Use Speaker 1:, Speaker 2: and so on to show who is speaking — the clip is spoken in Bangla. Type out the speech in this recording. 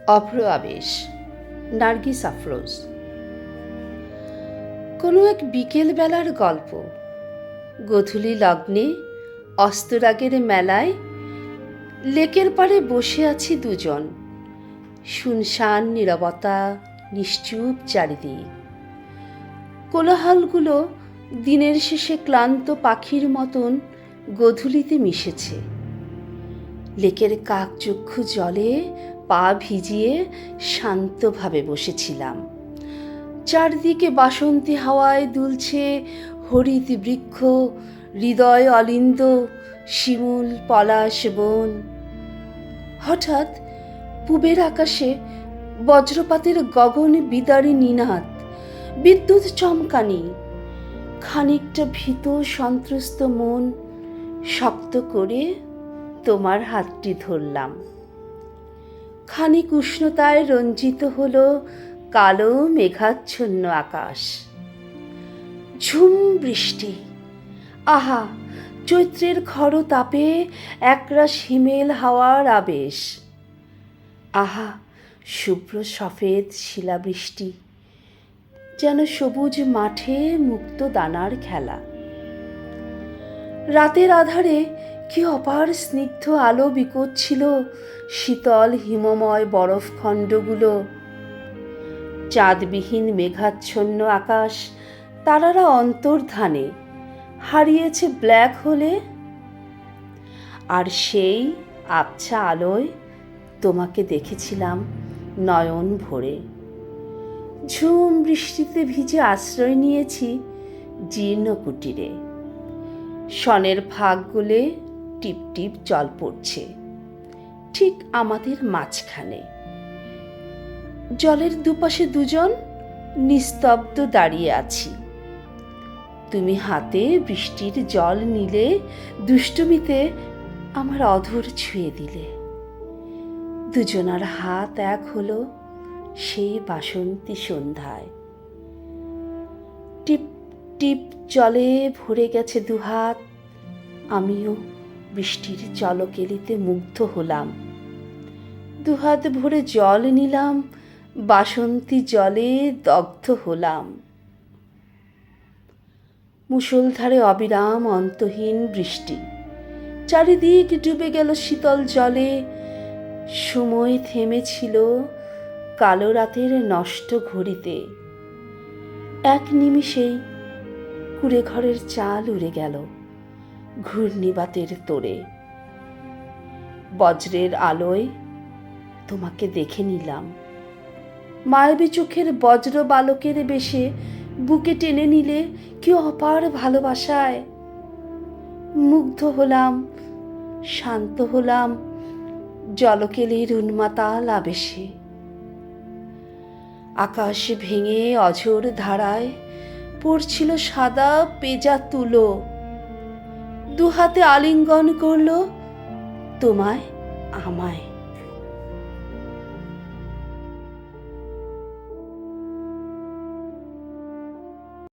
Speaker 1: অভ্র আবেশ, নার্গিস আফরোজ। কোনো এক বিকেলবেলার গল্প। গোধূলি লগ্নে অস্তরাগের মেলায় লেকের পাড়ে বসে আছি দুজন। শুনশান নীরবতা, নিশ্চুপ চারিদিক। কোলাহলগুলো দিনের শেষে ক্লান্ত পাখির মতন গোধূলিতে মিশেছে। লেকের কাকচক্ষু জলে পা ভিজিয়ে শান্তভাবে বসেছিলাম। চারদিকে বাসন্তী হাওয়ায় দুলছে হরিত বৃক্ষ, হৃদয় অলিন্দ শিমুল পলাশ বন। হঠাৎ পূবের আকাশে বজ্রপাতের গগন বিদারী নিনাদ, বিদ্যুৎ চমকানি। খানিকটা ভীত সন্ত্রস্ত মন শক্ত করে তোমার হাতটি ধরলাম। খানিক উষ্ণতায় রঞ্জিত হলো কালো মেঘাচ্ছন্ন আকাশ। ঝুম বৃষ্টি। আহা, চৈত্রের খর তাপে একরাশ হিমেল হাওয়ার আবেশ। আহা, শুভ্র সফেদ শিলাবৃষ্টি, যেন সবুজ মাঠে মুক্ত দানার খেলা। রাতের আধারে কি অপার স্নিগ্ধ আলো বিকোচ্ছিল শীতল হিমময় বরফখণ্ডগুলো। চাঁদবিহীন মেঘাচ্ছন্ন আকাশ, তারারা অন্তর্ধানে হারিয়েছে ব্ল্যাক হোলে। আর সেই আবছা আলোয় তোমাকে দেখেছিলাম নয়ন ভরে। ঝুম বৃষ্টিতে ভিজে আশ্রয় নিয়েছি জীর্ণ কুটিরে। শনের ফাঁক গলে টিপ টিপ জল পড়ছে ঠিক আমাদের মাঝখানে। জলের দুপাশে দুজন নিস্তব্ধ দাঁড়িয়ে আছি। তুমি হাতে বৃষ্টির জল নিলে, দুষ্টুমিতে আমার অধর ছুঁয়ে দিলে। দুজনার হাত এক হলো সেই বাসন্তী সন্ধ্যায়। টিপ টিপ জলে ভরে গেছে দুহাত। আমিও বৃষ্টির জলকেলিতে মুগ্ধ হলাম। দুহাত ভরে জল নিলাম, বাসন্তী জলে দগ্ধ হলাম। মুষলধারে অবিরাম অন্তহীন বৃষ্টি, চারিদিক ডুবে গেল শীতল জলে। সময় থেমেছিল কালো রাতের নষ্ট ঘড়িতে। এক নিমিষেই কুঁড়ে ঘরের চাল উড়ে গেল ঘূর্ণিবাতের তোড়ে। বজ্রের আলোয় তোমাকে দেখে নিলাম। মায়াবী চোখের বজ্র বালকের বেশে বুকে টেনে নিলে কি অপার ভালোবাসায়। মুগ্ধ হলাম, শান্ত হলাম জলকেলির উন্মাতাল আবেশে। আকাশ ভেঙে অঝোর ধারায় পড়ছিল সাদা পেজা তুলো। দুহাতে আলিঙ্গন করল তোমায় আমায়।